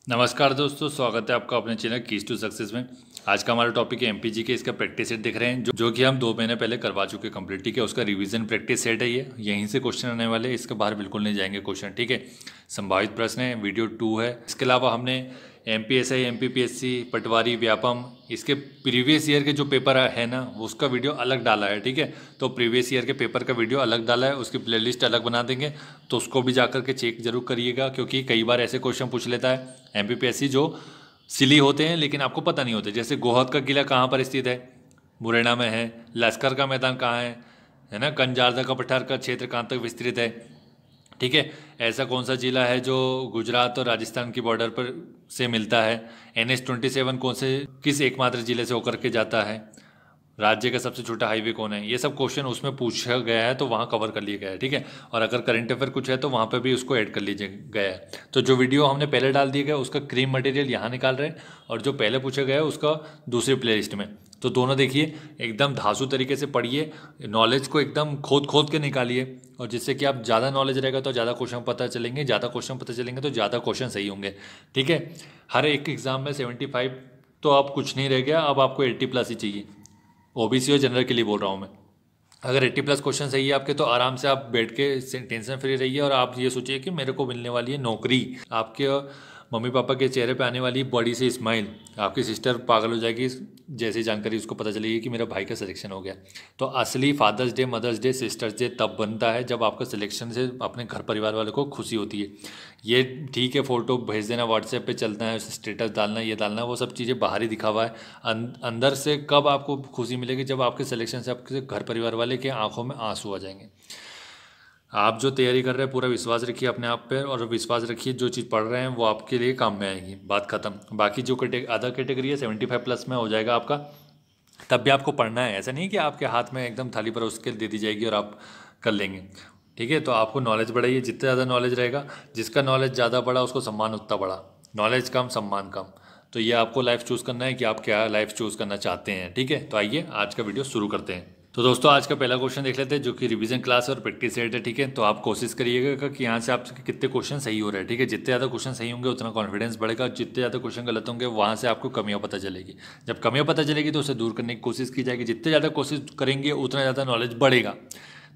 नमस्कार दोस्तों, स्वागत है आपका अपने चैनल कीज टू सक्सेस में। आज का हमारा टॉपिक है एमपीजी के इसका प्रैक्टिस सेट दिख रहे हैं जो कि हम 2 महीने पहले करवा चुके कंप्लीट। ठीक है, उसका रिवीजन प्रैक्टिस सेट है। ये यहीं से क्वेश्चन आने वाले हैं, इसके बाहर बिल्कुल नहीं जाएंगे क्वेश्चन। ठीक है, संभावित प्रश्न है, वीडियो 2 है। इसके अलावा हमने एमपीएसआई, एमपीपीएससी, पटवारी, व्यापम, इसके प्रीवियस ईयर के जो पेपर है ना, उसका वीडियो अलग डाला है। ठीक है, तो प्रीवियस ईयर के पेपर का वीडियो अलग डाला है, उसकी प्लेलिस्ट अलग बना देंगे, तो उसको भी जाकर के चेक जरूर करिएगा, क्योंकि कई बार ऐसे क्वेश्चन पूछ लेता है एमपीपीएससी जो सिली होते हैं लेकिन आपको पता नहीं होते। जैसे गोहद का किला कहाँ पर स्थित है? मुरैना में है। लश्कर का मैदान कहाँ है ना? कंजारदा का पठार का क्षेत्र कहाँ तक विस्तृत है? ठीक है, ऐसा कौन सा जिला है जो गुजरात और राजस्थान की बॉर्डर पर से मिलता है? NH-27 कौन से किस एकमात्र जिले से होकर के जाता है? राज्य का सबसे छोटा हाईवे कौन है? ये सब क्वेश्चन उसमें पूछा गया है, तो वहाँ कवर कर लिया गया है। ठीक है, और अगर करंट अफेयर कुछ है तो वहाँ पे भी उसको ऐड कर लीजिए गया है। तो जो वीडियो हमने पहले डाल दिया गया उसका क्रीम मटेरियल यहाँ निकाल रहे हैं, और जो पहले पूछा गया है उसका दूसरी प्लेलिस्ट में। तो दोनों देखिए, एकदम धांसू तरीके से पढ़िए, नॉलेज को एकदम खोद खोद के निकालिए, और जिससे कि आप ज़्यादा नॉलेज रहेगा तो ज़्यादा क्वेश्चन पता चलेंगे, ज़्यादा क्वेश्चन पता चलेंगे तो ज़्यादा क्वेश्चन सही होंगे। ठीक है, हर एक एग्जाम में 75 तो अब कुछ नहीं रह गया, अब आपको 80+ ही चाहिए। ओबीसी और जनरल के लिए बोल रहा हूँ मैं। अगर 80+ क्वेश्चन सही है आपके, तो आराम से आप बैठ के टेंशन फ्री रहिए, और आप ये सोचिए कि मेरे को मिलने वाली है नौकरी। आपके मम्मी पापा के चेहरे पे आने वाली बड़ी सी स्माइल, आपकी सिस्टर पागल हो जाएगी जैसी जानकारी उसको पता चलेगी कि मेरा भाई का सिलेक्शन हो गया। तो असली fathers day, mothers day, sisters day तब बनता है जब आपका सिलेक्शन से अपने घर परिवार वालों को खुशी होती है। ये ठीक है, फ़ोटो भेज देना व्हाट्सएप पे, चलना है स्टेटस डालना, ये डालना, वो सब चीज़ें बाहरी दिखावा है। अंदर से कब आपको खुशी मिलेगी? जब आपके सिलेक्शन से आपके घर परिवार वाले के आंखों में आंसू आ जाएंगे। आप जो तैयारी कर रहे हैं पूरा विश्वास रखिए अपने आप पे, और विश्वास रखिए जो चीज़ पढ़ रहे हैं वो आपके लिए काम में आएगी। बात खत्म। बाकी जो अदर कैटेगरी है 75+ में हो जाएगा आपका, तब भी आपको पढ़ना है। ऐसा नहीं कि आपके हाथ में एकदम थाली पर उसके दे दी जाएगी और आप कर लेंगे। ठीक है, तो आपको नॉलेज बढ़ाइए, जितना ज़्यादा नॉलेज रहेगा, जिसका नॉलेज ज़्यादा बढ़ा उसको सम्मान उतना बढ़ा, नॉलेज कम सम्मान कम। तो ये आपको लाइफ चूज़ करना है कि आप क्या लाइफ चूज़ करना चाहते हैं। ठीक है, तो आइए आज का वीडियो शुरू करते हैं। तो दोस्तों, आज का पहला क्वेश्चन देख लेते हैं, जो कि रिवीजन क्लास और प्रैक्टिस सेट है। ठीक है, तो आप कोशिश करिएगा कि यहाँ से आपके कितने क्वेश्चन सही हो रहे हैं। ठीक है, जितने ज़्यादा क्वेश्चन सही होंगे उतना कॉन्फिडेंस बढ़ेगा, जितने ज़्यादा क्वेश्चन गलत होंगे वहाँ से आपको कमियाँ पता चलेगी। जब कमियाँ पता चलेगी तो उसे दूर करने की कोशिश की जाएगी। जितने ज़्यादा कोशिश करेंगे उतना ज़्यादा नॉलेज बढ़ेगा।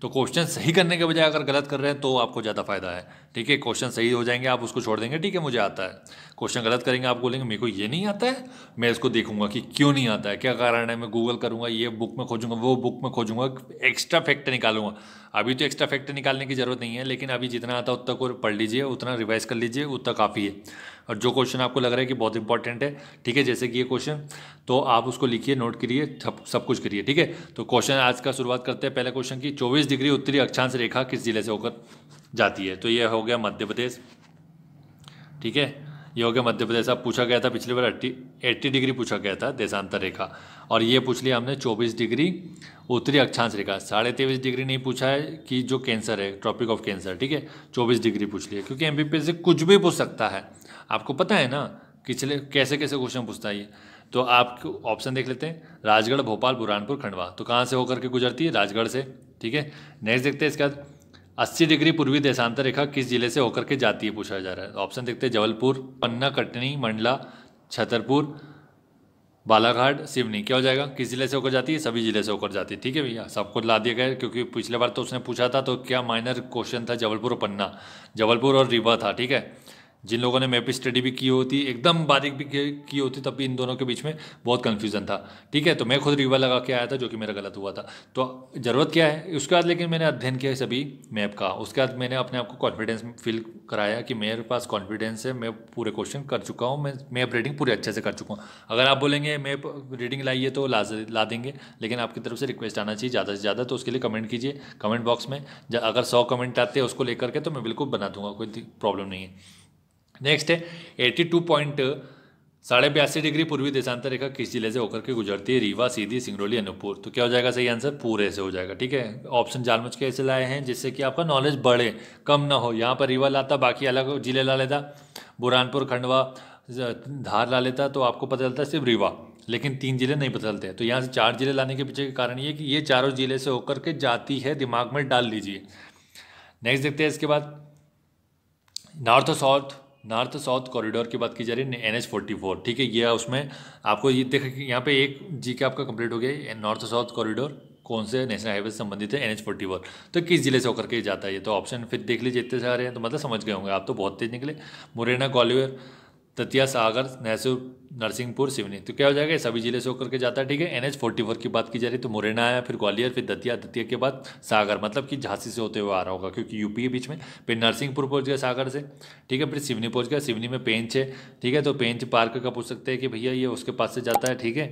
तो क्वेश्चन सही करने के बजाय अगर गलत कर रहे हैं तो आपको ज़्यादा फायदा है। ठीक है, क्वेश्चन सही हो जाएंगे, आप उसको छोड़ देंगे, ठीक है मुझे आता है। क्वेश्चन गलत करेंगे, आप बोलेंगे मेरे को ये नहीं आता है, मैं इसको देखूंगा कि क्यों नहीं आता है, क्या कारण है, मैं गूगल करूंगा, ये बुक में खोजूंगा, वो बुक में खोजूंगा, एक्स्ट्रा फैक्ट निकालूंगा। अभी तो एक्स्ट्रा फैक्ट निकालने की जरूरत नहीं है, लेकिन अभी जितना आता है उतना को पढ़ लीजिए, उतना रिवाइज कर लीजिए, उतना काफ़ी है। और जो क्वेश्चन आपको लग रहा है कि बहुत इंपॉर्टेंट है, ठीक है, जैसे कि ये क्वेश्चन, तो आप उसको लिखिए, नोट करिए, सब कुछ करिए। ठीक है, तो क्वेश्चन आज का शुरुआत करते हैं पहले क्वेश्चन की। 24 डिग्री उत्तरी अक्षांश रेखा किस जिले से होकर जाती है? तो ये हो गया मध्य प्रदेश। ठीक है, ये हो गया मध्य प्रदेश। अब पूछा गया था पिछली बार 80 डिग्री पूछा गया था देशांतर रेखा, और ये पूछ लिया हमने 24 डिग्री उत्तरी अक्षांश रेखा। 23.5 डिग्री नहीं पूछा है कि जो कैंसर है, ट्रॉपिक ऑफ कैंसर। ठीक है, 24 डिग्री पूछ लिया, क्योंकि एमपीपीएससी से कुछ भी पूछ सकता है। आपको पता है ना कि चले कैसे कैसे क्वेश्चन पूछता है ये। तो आप ऑप्शन देख लेते हैं, राजगढ़, भोपाल, बुरहानपुर, खंडवा। तो कहाँ से होकर के गुजरती है? राजगढ़ से। ठीक है, नेक्स्ट देखते हैं इसके बाद 80 डिग्री पूर्वी देशांतर रेखा किस जिले से होकर के जाती है पूछा जा रहा है। ऑप्शन देखते हैं, जबलपुर, पन्ना, कटनी, मंडला, छतरपुर, बालाघाट, सिवनी। क्या हो जाएगा? किस जिले से होकर जाती है? सभी जिले से होकर जाती है। ठीक है भैया, सबको ला दिया गया, क्योंकि पिछले बार तो उसने पूछा था तो क्या माइनर क्वेश्चन था, जबलपुर और पन्ना, जबलपुर और रीवा था। ठीक है, जिन लोगों ने मैप स्टडी भी की होती, एकदम बारीक भी की होती, तब भी इन दोनों के बीच में बहुत कन्फ्यूजन था। ठीक है, तो मैं खुद रीवा लगा के आया था, जो कि मेरा गलत हुआ था। तो ज़रूरत क्या है उसके बाद, लेकिन मैंने अध्ययन किया सभी मैप का। उसके बाद मैंने अपने आप को कॉन्फिडेंस फील कराया कि मेरे पास कॉन्फिडेंस है, मैं पूरे क्वेश्चन कर चुका हूँ, मैं मैप रीडिंग पूरे अच्छे से कर चुका हूँ। अगर आप बोलेंगे मैप रीडिंग लाइए तो ला देंगे, लेकिन आपकी तरफ से रिक्वेस्ट आना चाहिए ज़्यादा से ज़्यादा। तो उसके लिए कमेंट कीजिए कमेंट बॉक्स में, अगर 100 कमेंट आते हैं उसको लेकर के, तो मैं बिल्कुल बना दूंगा, कोई प्रॉब्लम नहीं है। नेक्स्ट है 82.82 डिग्री पूर्वी देशांतर रेखा किस जिले से होकर के गुजरती है? रीवा, सीधी, सिंगरौली, अनूपपुर। तो क्या हो जाएगा सही आंसर? पूरे से हो जाएगा। ठीक है, ऑप्शन जानबूझ के ऐसे लाए हैं जिससे कि आपका नॉलेज बढ़े, कम ना हो। यहाँ पर रीवा लाता, बाकी अलग जिले ला लेता, बुरहानपुर, खंडवा, धार ला लेता, तो आपको पता चलता है सिर्फ रीवा, लेकिन 3 जिले नहीं पता चलते हैं। तो यहाँ से 4 जिले लाने के पीछे का कारण ये कि ये चारों जिले से होकर के जाती है, दिमाग में डाल लीजिए। नेक्स्ट देखते हैं इसके बाद, नॉर्थ और साउथ नॉर्थ साउथ कॉरिडोर की बात की जा रही है NH44, ठीक है। ये उसमें आपको ये देख यहाँ पे एक जी के आपका कंप्लीट हो गया। नॉर्थ साउथ कॉरिडोर कौन से नेशनल हाईवे से संबंधित है? NH44। तो किस जिले से होकर के जाता है ये? तो ऑप्शन फिर देख लीजिए, इतने सारे हैं तो मतलब समझ गए होंगे आप, तो बहुत तेज निकले। मुरैना, ग्वालियर, दतिया, सागर, मैसूर, नरसिंहपुर, सिवनी। तो क्या हो जाएगा? ये सभी जिले से होकर के जाता है, ठीक है। NH44 की बात की जा रही है तो मुरैना आया, फिर ग्वालियर, फिर दतिया, दतिया के बाद सागर, मतलब कि झांसी से होते हुए आ रहा होगा क्योंकि यूपी है बीच में। फिर नरसिंहपुर पहुंच गया सागर से, ठीक है। फिर सिवनी पहुंच गया, सिवनी में पेंच है, ठीक है। तो पेंच पार्क का पूछ सकते हैं कि भैया ये उसके पास से जाता है, ठीक है।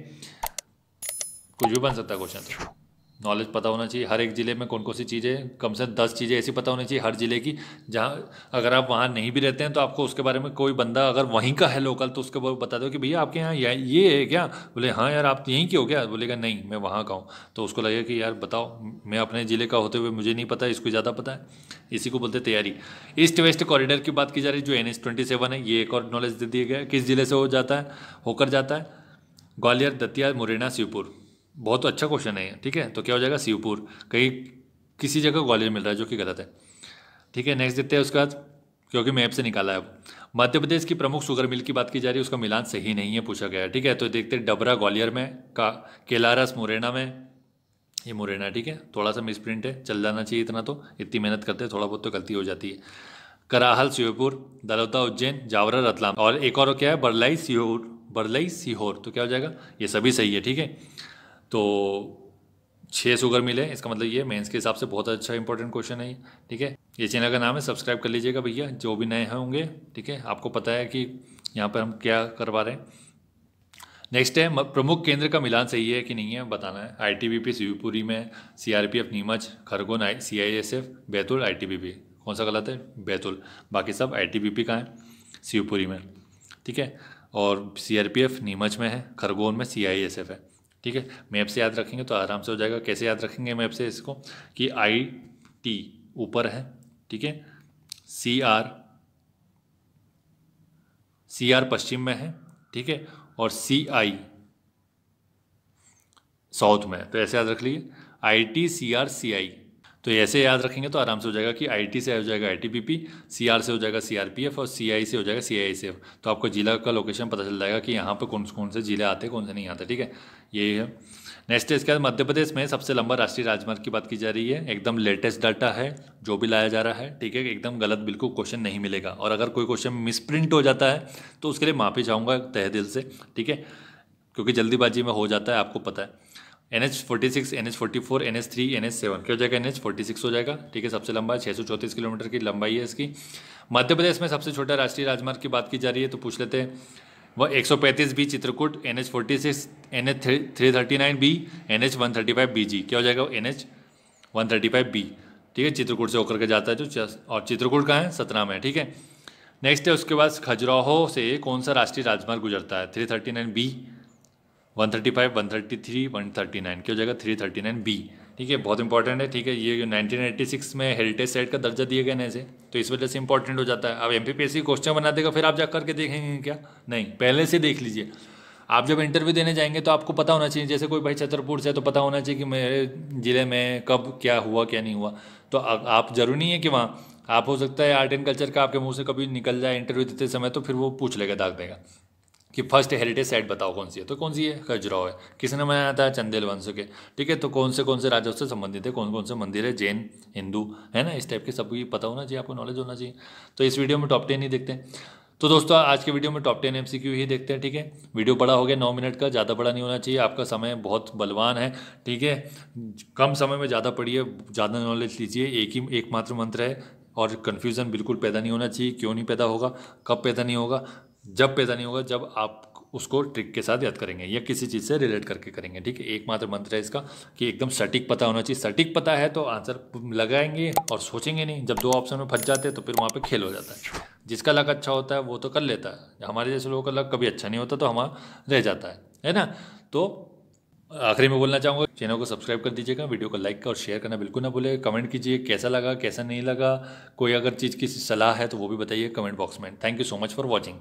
कुछ भी बन सकता है क्वेश्चन। तो नॉलेज पता होना चाहिए हर एक ज़िले में कौन कौन सी चीज़ें, कम से कम 10 चीज़ें ऐसी पता होनी चाहिए हर ज़िले की, जहाँ अगर आप वहाँ नहीं भी रहते हैं तो आपको उसके बारे में कोई बंदा अगर वहीं का है लोकल तो उसके बारे में बता दो कि भैया आपके यहाँ ये है क्या? बोले हाँ यार आप यहीं के हो क्या? बोलेगा नहीं मैं वहाँ का हूँ। तो उसको लगेगा कि यार बताओ, मैं अपने ज़िले का होते हुए मुझे नहीं पता, इसको ज़्यादा पता है। इसी को बोलते तैयारी। ईस्ट वेस्ट कॉरिडोर की बात की जा रही है जो NH27 है, ये एक और नॉलेज दे दिया गया किस ज़िले से हो जाता है, होकर जाता है? ग्वालियर, दतिया, मुरैना, शिवपुर। बहुत अच्छा क्वेश्चन है ये, ठीक है। तो क्या हो जाएगा? शिवपुर। कहीं किसी जगह ग्वालियर मिल रहा है जो कि गलत है, ठीक है। नेक्स्ट देखते हैं उसके बाद, क्योंकि मैप से निकाला है अब। मध्य प्रदेश की प्रमुख शुगर मिल की बात की जा रही है, उसका मिलान सही नहीं है पूछा गया है, ठीक है। तो देखते हैं डबरा ग्वालियर में, का केलारस मुरैना में, ये मुरैना, ठीक है। थोड़ा सा मिस प्रिंट है, चल जाना चाहिए इतना, तो इतनी मेहनत करते हैं थोड़ा बहुत तो गलती हो जाती है। कराहल शिवपुर, दलौदा उज्जैन, जावरा रतलाम, और एक और क्या है? बरलाई सीहोर, बरलाई सीहोर। तो क्या हो जाएगा? ये सभी सही है, ठीक है। तो 6 शुगर मिले, इसका मतलब ये मेंस के हिसाब से बहुत अच्छा इंपॉर्टेंट क्वेश्चन है ये, ठीक है। ये चैनल का नाम है, सब्सक्राइब कर लीजिएगा भैया जो भी नए होंगे, ठीक है। आपको पता है कि यहाँ पर हम क्या करवा रहे हैं। नेक्स्ट है प्रमुख केंद्र का मिलान सही है कि नहीं है बताना है। ITBP शिवपुरी में, CRPF Neemuch, Khargone CISF, Betul ITBP। कौन सा गलत है? बैतूल। बाकी सब ITBP का है शिवपुरी में, ठीक है। और CRPF नीमच में है, खरगोन में CISF है, ठीक है। मैप से याद रखेंगे तो आराम से हो जाएगा। कैसे याद रखेंगे मैप से इसको? कि IT ऊपर है, ठीक है। CR पश्चिम में है, ठीक है। और CI साउथ में है, तो ऐसे याद रख लीजिए IT CR CI। तो ऐसे याद रखेंगे तो आराम से हो जाएगा कि IT से हो जाएगा ITBP, CR से हो जाएगा CRPF और CI से हो जाएगा CISF। तो आपको जिला का लोकेशन पता चल जाएगा कि यहाँ पर कौन कौन से जिले आते हैं कौन से नहीं आते, ठीक है। ये है। नेक्स्ट है इसके बाद मध्य प्रदेश में सबसे लंबा राष्ट्रीय राजमार्ग की बात की जा रही है। एकदम लेटेस्ट डाटा है जो भी लाया जा रहा है, ठीक है। एकदम गलत बिल्कुल क्वेश्चन नहीं मिलेगा, और अगर कोई क्वेश्चन मिसप्रिंट हो जाता है तो उसके लिए माफ़ी चाहूँगा तहे दिल से, ठीक है, क्योंकि जल्दीबाजी में हो जाता है, आपको पता है। NH46, NH44, NH3, NH7 क्या हो जाएगा? NH46 हो जाएगा, ठीक है। सबसे लंबा 634 किलोमीटर की लंबाई है इसकी। मध्य प्रदेश में सबसे छोटा राष्ट्रीय राजमार्ग की बात की जा रही है तो पूछ लेते हैं। वह 135B Chitrakoot, NH46, NH339B, NH135BG। क्या हो जाएगा? NH135B, ठीक है। चित्रकूट से होकर के जाता है जो, और चित्रकूट कहाँ है? सतना में, ठीक है। नेक्स्ट है उसके बाद खजुराहो से कौन सा राष्ट्रीय राजमार्ग गुजरता है? 339B, 135, 133, 139। क्या हो जाएगा? 339B, ठीक है। बहुत इंपॉर्टेंट है, ठीक है। ये 1986 में हेरिटेज साइट का दर्जा दिए गए ऐसे, तो इस वजह से इंपॉर्टेंट हो जाता है। अब MPPSC क्वेश्चन बना देगा फिर आप जा करके देखेंगे क्या? नहीं, पहले से देख लीजिए। आप जब इंटरव्यू देने जाएंगे तो आपको पता होना चाहिए, जैसे कोई भाई छतरपुर से है तो पता होना चाहिए कि मेरे ज़िले में कब क्या हुआ क्या नहीं हुआ। तो आप जरूरी नहीं है कि वहाँ आप, हो सकता है आर्ट एंड कल्चर का आपके मुँह से कभी निकल जाए इंटरव्यू देते समय, तो फिर वो पूछ लेगा, दाग देगा कि फर्स्ट हेरिटेज साइट बताओ कौन सी है, तो कौन सी है? खजुराहो है। किसने बनाया था? चंदेल वंश के, ठीक है। तो कौन से राजाओं से संबंधित है, कौन से मंदिर है, जैन, हिंदू, है ना, इस टाइप के सब ये पता होना चाहिए, आपको नॉलेज होना चाहिए। तो इस वीडियो में टॉप 10 ही देखते हैं। तो दोस्तों आज के वीडियो में टॉप 10 MCQ ही देखते हैं, ठीक है। वीडियो बड़ा हो गया, 9 मिनट का, ज़्यादा बड़ा नहीं होना चाहिए। आपका समय बहुत बलवान है, ठीक है। कम समय में ज़्यादा पढ़िए, ज़्यादा नॉलेज लीजिए। एकमात्र मंत्र है, और कन्फ्यूज़न बिल्कुल पैदा नहीं होना चाहिए। क्यों नहीं पैदा होगा? कब पैदा नहीं होगा? जब पैदा नहीं होगा जब आप उसको ट्रिक के साथ याद करेंगे या किसी चीज़ से रिलेट करके करेंगे, ठीक है। एकमात्र मंत्र है इसका कि एकदम सटीक पता होना चाहिए। सटीक पता है तो आंसर लगाएंगे और सोचेंगे नहीं। जब 2 ऑप्शन में फंस जाते हैं तो फिर वहाँ पे खेल हो जाता है। जिसका लक अच्छा होता है वो तो कर लेता है, हमारे जैसे लोगों का लक कभी अच्छा नहीं होता तो हमारा रह जाता है ना। तो आखिरी में बोलना चाहूँगा, चैनल को सब्सक्राइब कर दीजिएगा, वीडियो को लाइक और शेयर करना बिल्कुल ना भूलिए। कमेंट कीजिए कैसा लगा कैसा नहीं लगा, कोई अगर चीज़ की सलाह है तो वो भी बताइए कमेंट बॉक्स में। Thank you so much for watching.